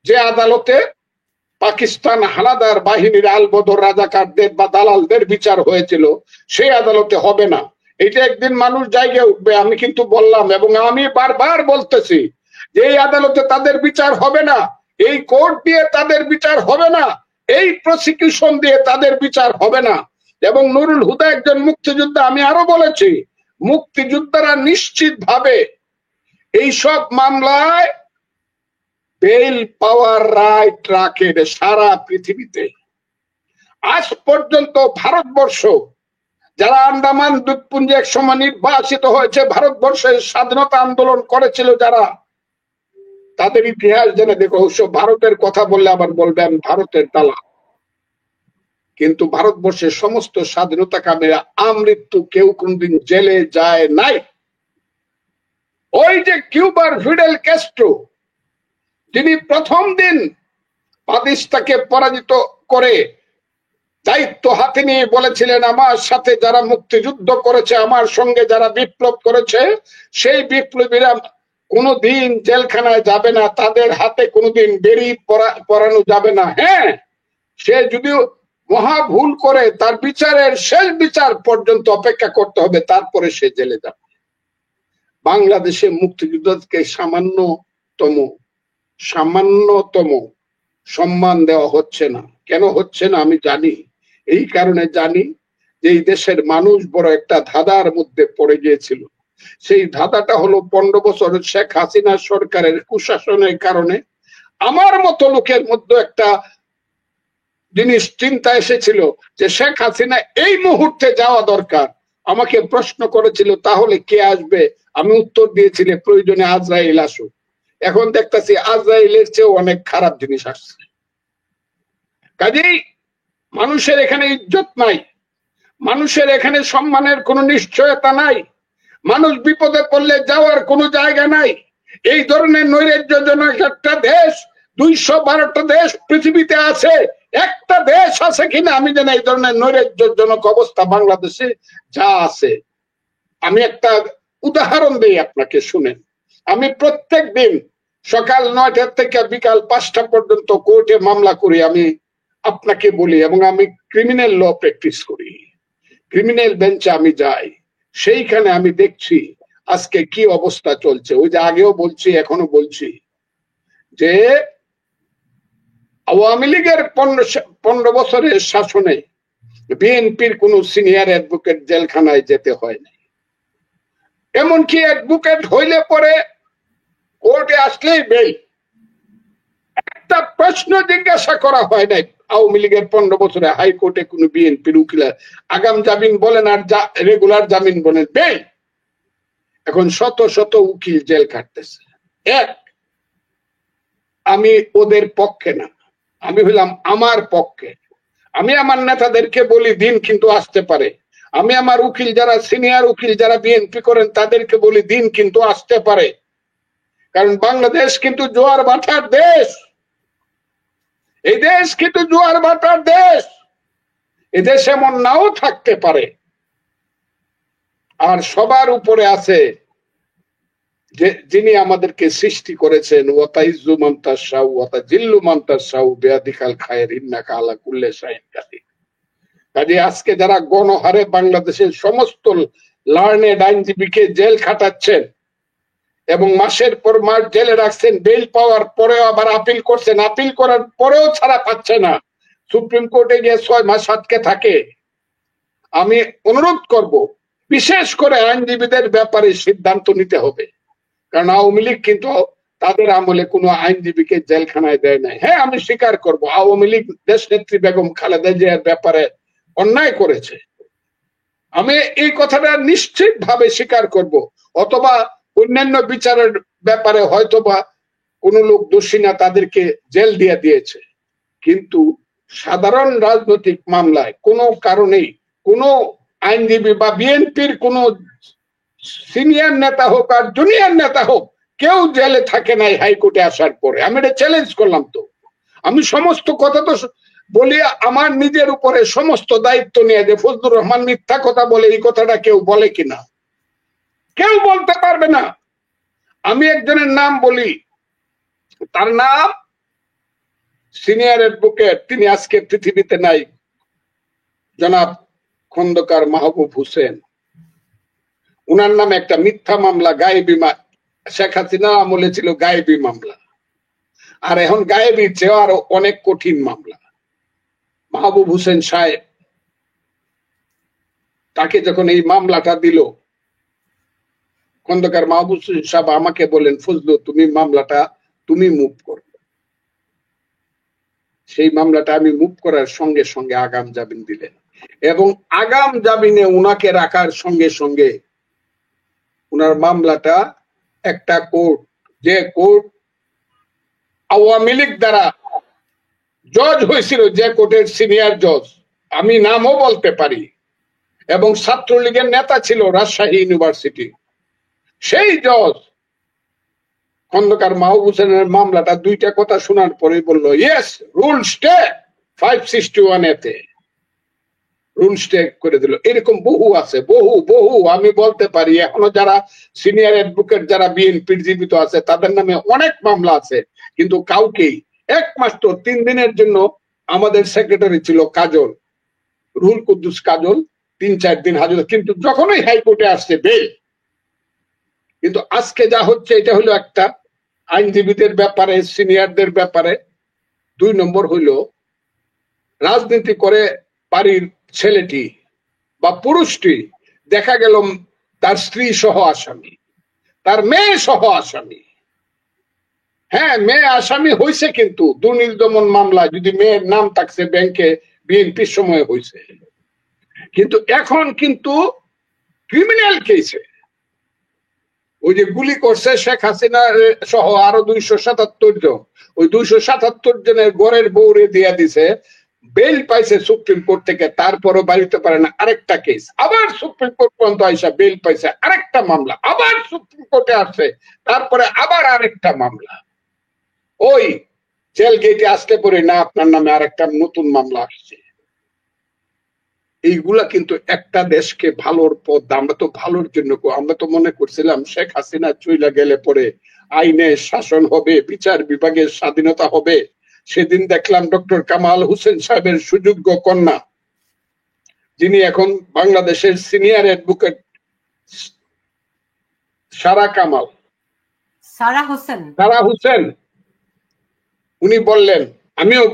যে আদালতে পাকিস্তান হানাদার বাহিনীর আলবদর রাজাকারদের বা দালালদের বিচার হয়েছিল সেই আদালতে হবে না। এটা একদিন মানুষ জায়গায় উঠবে। আমি কিন্তু বললাম এবং আমি বারবার বলতেছি যে এই আদালতে তাদের বিচার হবে না, এই কোর্ট দিয়ে তাদের বিচার হবে না, এই প্রসিকিউশন দিয়ে তাদের বিচার হবে না। এবং নুরুল হুদা একজন মুক্তিযোদ্ধা, আমি আরো বলেছি মুক্তিযোদ্ধারা নিশ্চিত ভাবে এইসব মামলায় বেল পাওয়ার রাইট রাখে সারা পৃথিবীতে। আজ পর্যন্ত ভারতবর্ষ যারা আন্দামান দ্বীপপুঞ্জে এক সময় নির্বাসিত হয়েছে, ভারতবর্ষের স্বাধীনতা আন্দোলন করেছিল যারা, তাদের ইতিহাস জেনে দেখো। অবশ্য ভারতের কথা বললে আবার বলবে আমি ভারতের দালাল, কিন্তু ভারতবর্ষের সমস্ত স্বাধীনতা কামীরা আমৃত্যু কেউ কোনদিন জেলে যায় নাই। ওই যে কিউবার ফিডেল ক্যাস্ট্রো, যিনি প্রথম দিন পাদিস্তাকে পরাজিত করে দায়িত্ব হাতে নিয়ে বলেছিলেন আমার সাথে যারা মুক্তিযুদ্ধ করেছে, আমার সঙ্গে যারা বিপ্লব করেছে, সেই বিপ্লবীরা কোনোদিন জেলখানায় যাবে না, তাদের হাতে কোনোদিন বেরি পরানো যাবে না। হ্যাঁ, সে যদিও মহা ভুল করে তার বিচারের শেষ বিচার পর্যন্ত অপেক্ষা করতে হবে, তারপরে সে জেলে যাবে। বাংলাদেশে মুক্তিযুদ্ধকে সামান্যতম সম্মান দেওয়া হচ্ছে না। কেন হচ্ছে না আমি জানি। এই কারণে জানি যে এই দেশের মানুষ বড় একটা ধাঁধার মধ্যে পড়ে গিয়েছিল। সেই ধাঁধাটা হলো 15 বছর শেখ হাসিনা সরকারের কুশাসনের কারণে আমার মতো লোকের মধ্যে একটা জিনিস চিন্তা এসেছিল যে শেখ হাসিনা এই মুহূর্তে যাওয়া দরকার। আমাকে প্রশ্ন করেছিল তাহলে কে আসবে, আমি উত্তর দিয়েছিল প্রয়োজনে আজরাইল আসুক। এখন দেখতেছি আজরাইলের চেয়ে অনেক খারাপ জিনিস আসছে। কাজেই মানুষের এখানে ইজ্জত নাই, মানুষের এখানে সম্মানের কোনো নিশ্চয়তা নাই, মানুষ বিপদে পড়লে যাওয়ার কোনো জায়গা নাই। এই ধরনের নৈরাজ্যজনক একটা দেশ 212টা দেশ পৃথিবীতে আছে, একটা দেশ আছে কিনা আমি জানি এই ধরনের নৈরাজ্যজনক অবস্থা বাংলাদেশে যা আছে। আমি একটা উদাহরণ দিই আপনাকে, শুনেন। আমি প্রত্যেক দিন সকাল 9টা থেকে বিকাল 5টা পর্যন্ত কোর্টে মামলা করি, আমি আপনাকে বলি, এবং আমি ক্রিমিনাল ল প্র্যাকটিস করি। ক্রিমিনাল বেঞ্চে আমি যাই, সেইখানে আমি দেখছি আজকে কি অবস্থা চলছে। ওই যে আগেও বলছি এখনো বলছি যে আওয়ামী লীগের 15 বছরের শাসনে বিএনপির কোন সিনিয়র অ্যাডভোকেট জেলখানায় যেতে হয় না। এমনকি অ্যাডভোকেট হইলে পরে কোর্টে আসলেই বেল, একটা প্রশ্ন জিজ্ঞাসা করা হয় নাই। আওয়ামী লীগের 15 বছরে হাইকোর্টে কোন বিএনপির উকিল আগাম জামিন বলেন আর রেগুলার জামিন বলেন, বেল। এখন শত শত উকিল জেল কাটতেছে। এক, আমি ওদের পক্ষে না, আমি হইলাম আমার পক্ষে। আমি আমার নেতাদেরকে বলি দিন কিন্তু আসতে পারে। আমি আমার উকিল যারা সিনিয়র উকিল যারা বিএনপি করেন তাদেরকে বলি দিন কিন্তু আসতে পারে। কারণ বাংলাদেশ কিন্তু জোয়ার ভাটার দেশ, এই দেশ কিন্তু জোয়ার ভাটার দেশ। এদেশ এমন নাও থাকতে পারে। আর সবার উপরে আছে যে যিনি আমাদেরকে সৃষ্টি করেছেন, ওয়াতাইজু মানতাশাউ ওয়াতাজিল্লু মানতাশাউ বিয়াদিকাল খায়র ইন্নাকা আলা কুল্লি শাইইন কাদির। কাজে আজকে যারা গণহারে বাংলাদেশের সমস্ত লার্নেড আইনজীবীকে জেল খাটাচ্ছেন এবং মাসের পর মাস জেলে রাখছেন, বেল পাওয়ার পরেও আবার আপিল করছেন, আপিল করার পরেও ছাড়া পাচ্ছে না, সুপ্রিম কোর্টে গিয়ে 6 মাস আটকে থাকে। আমি অনুরোধ করব বিশেষ করে আইনজীবীদের ব্যাপারে সিদ্ধান্ত নিতে হবে। কারণ আওয়ামী লীগ কিন্তু তাদের আমলে কোনো আইনজীবীকে জেলখানায় দেয় নাই। হ্যাঁ, আমি স্বীকার করব আওয়ামী লীগ দেশ নেত্রী বেগম খালেদা জিয়ার ব্যাপারে অন্যায় করেছে, আমি এই কথাটা নিশ্চিত ভাবে স্বীকার করব। অথবা অন্যান্য বিচারের ব্যাপারে হয়তোবা কোন লোক দোষী না, তাদেরকে জেল দিয়ে দিয়েছে। কিন্তু সাধারণ রাজনৈতিক মামলায় কোনো কারণেই কোন আইনজীবী বা বিএনপির কোন সিনিয়র নেতা হোক আর জুনিয়র নেতা হোক, কেউ জেলে থাকে নাই হাইকোর্টে আসার পরে। আমি এটা চ্যালেঞ্জ করলাম। তো আমি সমস্ত কথা তো বলি, আমার নিজের উপরে সমস্ত দায়িত্ব নিয়ে যে ফজলুর রহমান মিথ্যা কথা বলে, এই কথাটা কেউ বলে কিনা? কেউ বলতে পারবে না। আমি একজনের নাম বলি, তার নাম সিনিয়র অ্যাডভোকেট, তিনি আজকে পৃথিবীতে নাই, জনাব খন্দকার মাহবুব হোসেন। উনার নামে একটা মিথ্যা মামলা, গায়েবী, শেখ হাসিনা আমলে ছিল গায়েবী মামলা, আর এখন গায়েবী চেয়ে আরো অনেক কঠিন মামলা। মাহবুব হোসেন সাহেব, তাকে যখন এই মামলাটা দিল, খন্দকার মাহবুব হোসেন সাহেব আমাকে বলেন, ফজলু তুমি মামলাটা তুমি মুভ করো। সেই মামলাটা আমি মুভ করার সঙ্গে সঙ্গে আগাম জামিন দিলেন, এবং আগাম জামিনে উনাকে রাখার সঙ্গে সঙ্গে উনার মামলাটা একটা কোর্ট, যে কোর্ট আওয়ামী লীগ দ্বারা জজ হয়েছিল, যে কোর্টের সিনিয়র জজ, আমি নামও বলতে পারি, এবং ছাত্রলীগের নেতা ছিল রাজশাহী ইউনিভার্সিটি, সেই জজ খন্দকার মাহবুব হোসেনের মামলাটা দুইটা কথা শোনার পরে বললো, ইয়েস, রুল স্টে 561 এতে রুল স্টে করে দিল। এরকম বহু আছে, বহু বহু আমি বলতে পারি। এখনো যারা সিনিয়র অ্যাডভোকেট, যারা বিএনপির জীবিত আছে, তাদের নামে অনেক মামলা আছে, কিন্তু কাউকেই, একমাত্র 3 দিনের জন্য আমাদের সেক্রেটারি ছিল কাজল, রুহুল কুদ্দুস কাজল, 3-4 দিন হাজত, কিন্তু যখনই হাইকোর্টে আসছে বেল। কিন্তু আজকে যা হচ্ছে, এটা হলো একটা আইনজীবীদের ব্যাপারে, সিনিয়রদের ব্যাপারে। 2 নম্বর হইল, রাজনীতি করে বাড়ির ছেলেটি বা পুরুষটি দেখা গেল তার স্ত্রী সহ আসামি, তার মেয়ে সহ আসামি। হ্যাঁ, মেয়ে আসামি হয়েছে, কিন্তু দুর্নীতি দমন মামলা যদি মেয়ের নাম থাকছে ব্যাংকে, বিএনপির সময় হয়েছে, কিন্তু এখন কিন্তু ক্রিমিনাল কেসে ওই যে গুলি করছে শেখ হাসিনা সহ আরো 277 জন, ওই 277 জনের ঘরের বউরে দিয়া দিছে, বেল পাইছে সুপ্রিম কোর্ট থেকে, তারপরও বাড়িতে পারে না, আরেকটা কেস, আবার সুপ্রিম কোর্ট পর্যন্ত আইসা বেল পাইছে, আরেকটা মামলা, আবার সুপ্রিম কোর্টে আসছে, তারপরে আবার আরেকটা মামলা। ওই জেল গেটে আসতে পরে না আপনার নামে আরেকটা নতুন মামলা আসছে। এইগুলা কিন্তু একটা দেশকে ভালোর পথ, আমরা তো ভালোর জন্য, আমরা তো মনে করছিলাম শেখ হাসিনা চইলা গেলে পরে আইনের শাসন হবে, বিচার বিভাগের স্বাধীনতা হবে। সেদিন দেখলাম ডক্টর কামাল হোসেন সাহেবের সুযোগ্য কন্যা, যিনি এখন বাংলাদেশের সিনিয়র অ্যাডভোকেট, সারা হোসেন, উনি বললেন, আমিও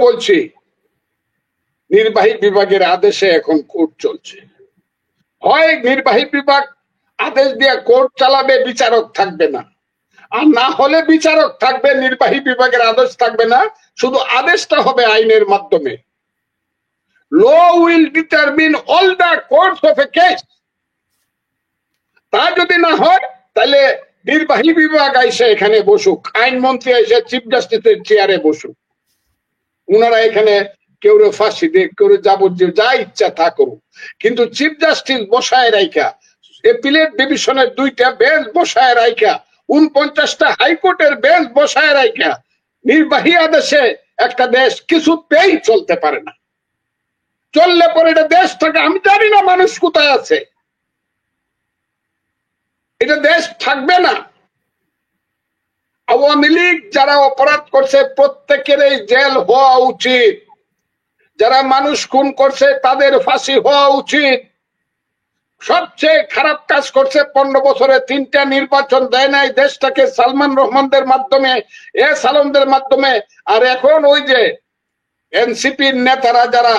বলছি নির্বাহী বিভাগের আদেশে এখন কোর্ট চলছে। হয় নির্বাহী বিভাগ আদেশ দিয়ে কোর্ট চালাবে, বিচারক থাকবে না, আর না হলে বিচারক থাকবে, নির্বাহী বিভাগের আদেশ থাকবে না, শুধু আদেশটা হবে আইনের মাধ্যমে। Law will determine all the courts of a case. তা যদি না হয়, তাহলে নির্বাহী বিভাগ আইসে এখানে বসুক, আইনমন্ত্রী এসে চিফ জাস্টিসের চেয়ারে বসুক, উনারা এখানে কেউ ফাঁসি দিয়ে, কেউ যাবজ্জীব, যা ইচ্ছা তা করুক, কিন্তু চিফ জাস্টিস বসায় রাইখা, এপিলেট ডিভিশনের 2টা বেঞ্চ বসায় রাইখা, 49টা হাইকোর্টের বেঞ্চ বসায় রাইখা নির্বাহী আদেশে একটা দেশ কিছুতেই চলতে পারে না। চললে পরে এটা দেশ থাকে, আমি জানি না মানুষ কোথায় আছে, এটা দেশ থাকবে না। আওয়ামী লীগ যারা অপরাধ করছে প্রত্যেকেরই জেল হওয়া উচিত, যারা মানুষ খুন করছে তাদের ফাঁসি হওয়া উচিত। সবচেয়ে খারাপ কাজ করছে, 15 বছরে 3টা নির্বাচন দেয় নাই দেশটাকে, সালমান রহমানদের মাধ্যমে, সালামদের মাধ্যমে, আর এখন ওই যে এনসিপির নেতারা যারা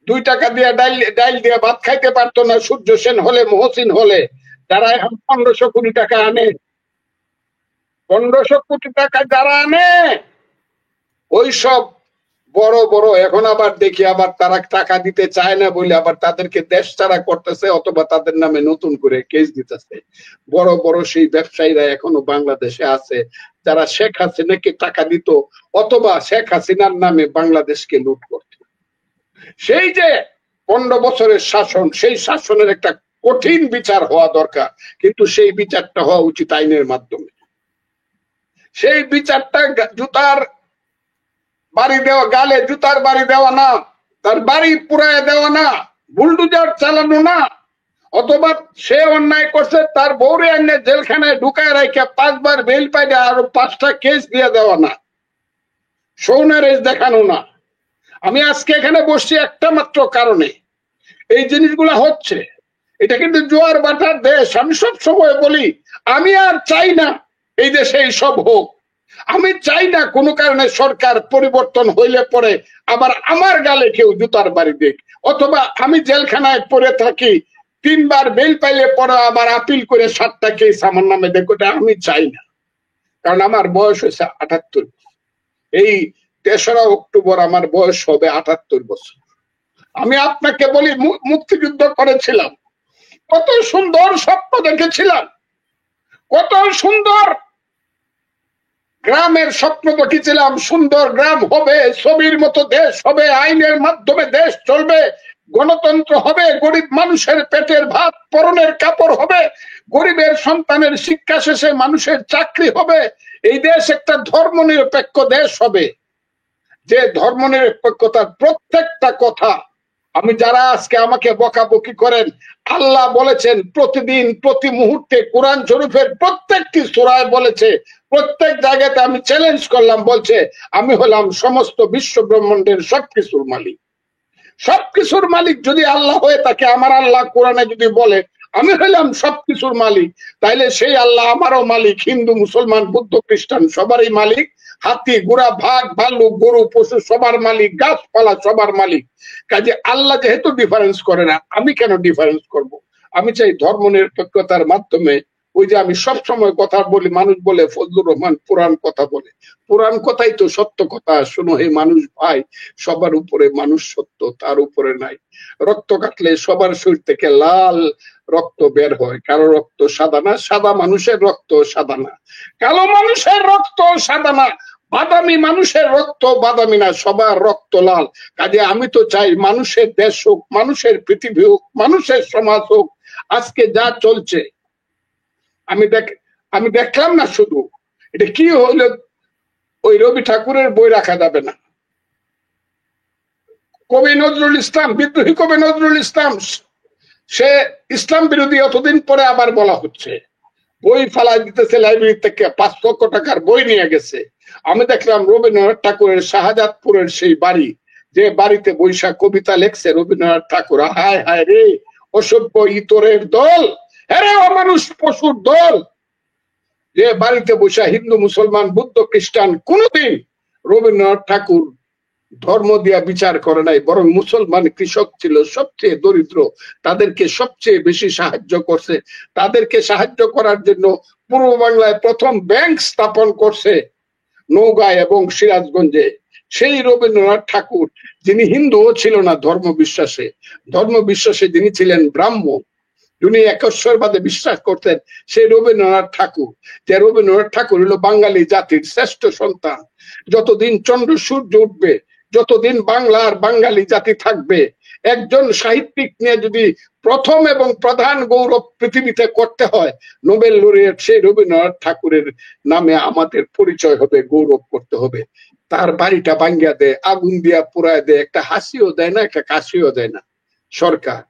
2 টাকা দিয়ে ডাইল দিয়ে ভাত খাইতে পারতো না, সূর্য সেন হলে, মহসিন হলে, যারা এখন 1500 কোটি টাকা আনে, 1500 কোটি টাকা যারা আনে, ওই সব বড় বড়, এখন আবার দেখি আবার তারা টাকা দিতে চায় না বলে আবার তাদেরকে দেশ ছাড়া করতেছে, অথবা তাদের নামে নতুন করে কেস দিতেছে। বড় বড় সেই ব্যবসায়ীরা এখনো বাংলাদেশে আছে, যারা শেখ হাসিনাকে টাকা দিত, অথবা শেখ হাসিনার নামে বাংলাদেশকে লুট করত। সেই যে 15 বছরের শাসন, সেই শাসনের একটা কঠিন বিচার হওয়া দরকার, কিন্তু সেই বিচারটা হওয়া উচিত আইনের মাধ্যমে। সেই বিচারটা জুতার বাড়ি দেওয়া, গালে জুতার বাড়ি দেওয়া না, তার বাড়ি পুরায় দেওয়া না, বুলডোজার চালানো না, অথবা সে অন্যায় করছে, তার বউরে আইনে জেলখানায় ঢুকায় রাখে 5 বার বেল পাইলে আরো 5টা কেস দিয়ে দেওয়া না, সৌনারেজ দেখানো না। আমি আজকে এখানে বসছি একটা মাত্র কারণে, এই জিনিসগুলা হচ্ছে। এটা কিন্তু জোয়ার বাটার দেশ। আমি সব সময় বলি আমি আর চাই না এই দেশে এইসব হোক। আমি চাই না কোনো কারণে সরকার পরিবর্তন হইলে পরে আবার আমার গালে কেউ জুতার বাড়ি দেখ, অথবা আমি জেলখানায় পড়ে থাকি 3 বার বেল পাইলে পরে আবার আপিল করে 7টা কেস আমার নামে দেখ। ওটা আমি চাই না, কারণ আমার বয়স হয়েছে 78। এই 3রা অক্টোবর আমার বয়স হবে 78 বছর। আমি আপনাকে বলি মুক্তিযুদ্ধ করেছিলাম, কত সুন্দর স্বপ্ন দেখেছিলাম, কত সুন্দর গ্রামের স্বপ্ন দেখেছিলাম। সুন্দর গ্রাম হবে, ছবির মতো দেশ হবে, আইনের মাধ্যমে দেশ চলবে, গণতন্ত্র হবে, গরিব মানুষের পেটের ভাত পরনের কাপড় হবে, গরিবের সন্তানের শিক্ষা শেষে মানুষের চাকরি হবে, এই দেশ একটা ধর্মনিরপেক্ষ দেশ হবে। যে ধর্মনিরপেক্ষতার প্রত্যেকটা কথা, আমি যারা আজকে আমাকে বকাবকি করেন, আল্লাহ বলেছেন প্রতিদিন প্রতি মুহূর্তে কোরআন শরীফের প্রত্যেকটি সূরায় বলেছে, প্রত্যেক জায়গাতে আমি চ্যালেঞ্জ করলাম, বলছে আমি হলাম সমস্ত বিশ্ব ব্রহ্মাণ্ডের সবকিছুর মালিক। সবকিছুর মালিক যদি আল্লাহ হয়ে থাকে, আমার আল্লাহ কোরআনে যদি বলে আমি হলাম সবকিছুর মালিক, তাইলে সেই আল্লাহ আমারও মালিক, হিন্দু মুসলমান বৌদ্ধ খ্রিস্টান সবারই মালিক, হাতি ঘোড়া ভাগ ভাল্লুক গরু পশু সবার মালিক, গাছপালা সবার মালিক। কাজে আল্লাহ যেহেতু ডিফারেন্স করে না, আমি কেন ডিফারেন্স করব? আমি চাই ধর্ম নিরপেক্ষতার মাধ্যমে, ওই যে আমি সব সময় কথা বলি, মানুষ বলে ফজলুর রহমান পুরাণ কথা বলে, পুরাণ কথাই তো সত্য কথা। শোনো হে মানুষ ভাই, সবার উপরে মানুষ সত্য, তার উপরে নাই। রক্ত কাটলে সবার শরীর থেকে লাল রক্ত বের হয়, কারো রক্ত সাদা না, সাদা মানুষের রক্ত সাদা না, কালো মানুষের রক্ত সাদা না, বাদামি মানুষের রক্ত বাদামি না, সবার রক্ত লাল। কাজে আমি তো চাই মানুষের দেশ হোক, মানুষের পৃথিবী হোক, মানুষের সমাজ হোক। আজকে যা চলছে আমি দেখলাম না, শুধু এটা কি হইলো, ওই রবি ঠাকুরের বই রাখা যাবে না। কবি নজরুল ইসলাম, বিদ্রোহী কবি নজরুল ইসলাম, সে ইসলাম বিরোধী, অতদিন পরে আবার বলা হচ্ছে বই ফালা দিতেছে, লাইব্রেরি থেকে 5 লক্ষ টাকার বই নিয়ে গেছে। আমি দেখলাম রবীন্দ্রনাথ ঠাকুরের শাহজাদপুরের সেই বাড়ি, যে বাড়িতে বৈশা কবিতা লেখছে রবীন্দ্রনাথ ঠাকুর। হায় হায় রে, অসভ্য ইতরের দল, হ্যাঁ অমানুষ পশুর দল, যে বাড়িতে বৈশা হিন্দু মুসলমান বৌদ্ধ খ্রিস্টান কোনদিন রবীন্দ্রনাথ ঠাকুর ধর্ম দিয়া বিচার করে নাই, বরং মুসলমান কৃষক ছিল সবচেয়ে দরিদ্র, তাদেরকে সবচেয়ে বেশি সাহায্য করছে। তাদেরকে সাহায্য করার জন্য পূর্ব বাংলায় প্রথম ব্যাংক স্থাপন করছে নওগাঁ এবং সিরাজগঞ্জে। সেই রবীন্দ্রনাথ ঠাকুর, যিনি হিন্দুও ছিল না ধর্ম বিশ্বাসে যিনি ছিলেন ব্রাহ্মণ, যিনি একশ্বরবাদে বিশ্বাস করতেন, সেই রবীন্দ্রনাথ ঠাকুর। যে রবীন্দ্রনাথ ঠাকুর হলো বাঙালি জাতির শ্রেষ্ঠ সন্তান। যতদিন চন্দ্র সূর্য উঠবে, যতদিন বাংলার বাঙালি জাতি থাকবে, একজন সাহিত্যিক নিয়ে যদি প্রথম এবং প্রধান গৌরব পৃথিবীতে করতে হয়, নোবেল লরিয়েট সেই রবীন্দ্রনাথ ঠাকুরের নামে আমাদের পরিচয় হবে, গৌরব করতে হবে। তার বাড়িটা ভাঙ্গিয়া দেয়, আগুন দিয়া পুরায় দেয়, একটা হাসিও দেয় না, একটা কাশিও দেয় না সরকার।